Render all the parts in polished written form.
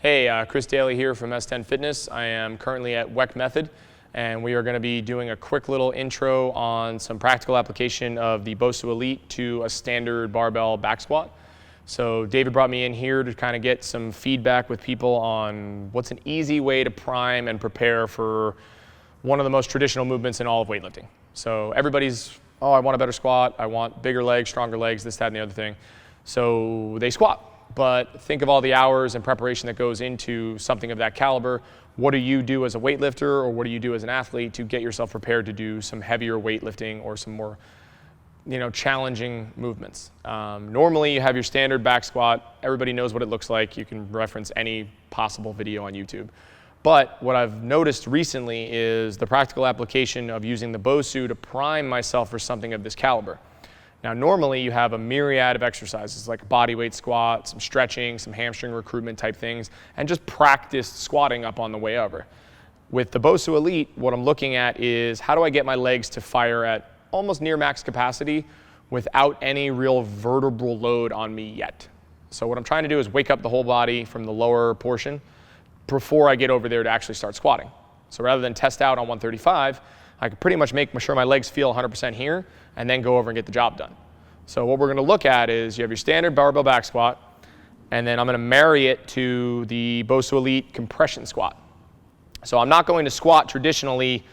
Hey, Chris Daly here from S10 Fitness. I am currently at WeckMethod, and we are going to be doing a quick little intro on some practical application of the Bosu Elite to a standard barbell back squat. So David brought me in here to kind of get some feedback with people on what's an easy way to prime and prepare for one of the most traditional movements in all of weightlifting. So everybody's, oh, I want a better squat, I want bigger legs, stronger legs, this, that, and the other thing. So they squat. But think of all the hours and preparation that goes into something of that caliber. What do you do as a weightlifter, or what do you do as an athlete to get yourself prepared to do some heavier weightlifting or some more challenging movements? Normally you have your standard back squat. Everybody knows what it looks like. You can reference any possible video on YouTube. But what I've noticed recently is the practical application of using the Bosu to prime myself for something of this caliber. Now, normally you have a myriad of exercises like a body weight squat, some stretching, some hamstring recruitment type things, and just practice squatting up on the way over. With the Bosu Elite, what I'm looking at is how do I get my legs to fire at almost near max capacity without any real vertebral load on me yet. So what I'm trying to do is wake up the whole body from the lower portion before I get over there to actually start squatting. So rather than test out on 135, I can pretty much make sure my legs feel 100% here and then go over and get the job done. So what we're going to look at is you have your standard barbell back squat, and then I'm going to marry it to the Bosu Elite compression squat. So I'm not going to squat traditionally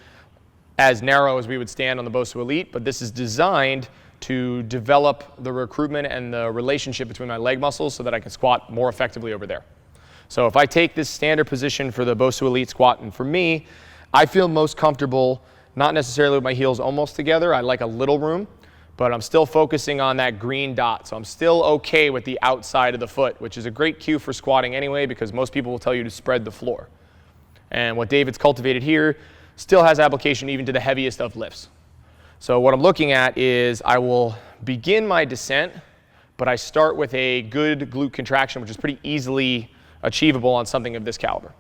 as narrow as we would stand on the Bosu Elite, but this is designed to develop the recruitment and the relationship between my leg muscles so that I can squat more effectively over there. So if I take this standard position for the Bosu Elite squat, and for me, I feel most comfortable not necessarily with my heels almost together. I like a little room, but I'm still focusing on that green dot. So I'm still okay with the outside of the foot, which is a great cue for squatting anyway, because most people will tell you to spread the floor. And what David's cultivated here still has application even to the heaviest of lifts. So what I'm looking at is I will begin my descent, but I start with a good glute contraction, which is pretty easily achievable on something of this caliber.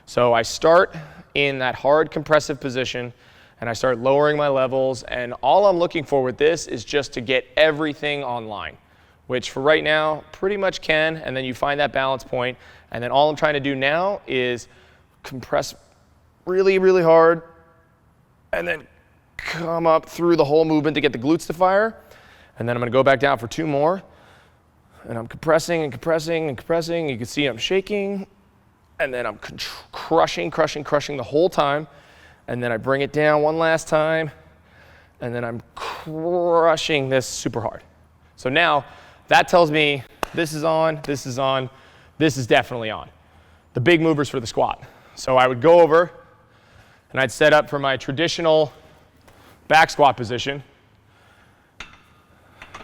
So I start in that hard compressive position, and I start lowering my levels, and all I'm looking for with this is just to get everything online, which for right now pretty much can, and then you find that balance point, and then all I'm trying to do now is compress really, really hard, and then come up through the whole movement to get the glutes to fire, and then I'm gonna go back down for 2 more, and I'm compressing and compressing and compressing. You can see I'm shaking, and then I'm crushing the whole time. And then I bring it down one last time, and then I'm crushing this super hard. So now that tells me this is on, this is on, this is definitely on. The big movers for the squat. So I would go over and I'd set up for my traditional back squat position,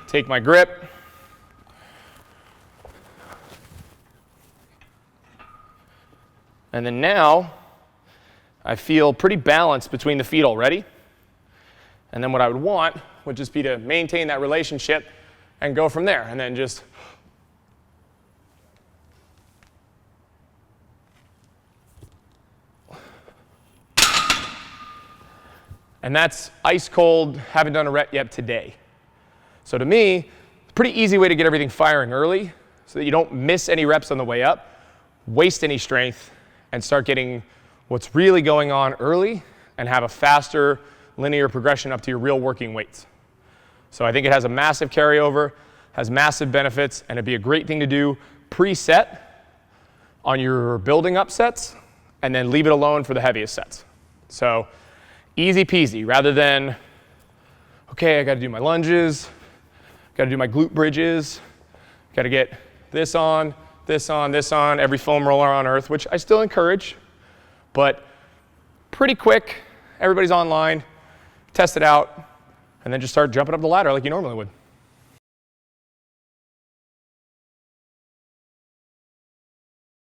take my grip, and then now I feel pretty balanced between the feet already. And then what I would want would just be to maintain that relationship and go from there. And then just and that's ice cold, haven't done a rep yet today. So to me, it's a pretty easy way to get everything firing early so that you don't miss any reps on the way up, waste any strength, and start getting what's really going on early and have a faster linear progression up to your real working weights. So I think it has a massive carryover, has massive benefits, and it'd be a great thing to do preset on your building up sets and then leave it alone for the heaviest sets. So easy peasy, rather than, okay, I gotta do my lunges, gotta do my glute bridges, gotta get this on, this on, this on, every foam roller on earth, which I still encourage. But pretty quick, everybody's online, test it out, and then just start jumping up the ladder like you normally would.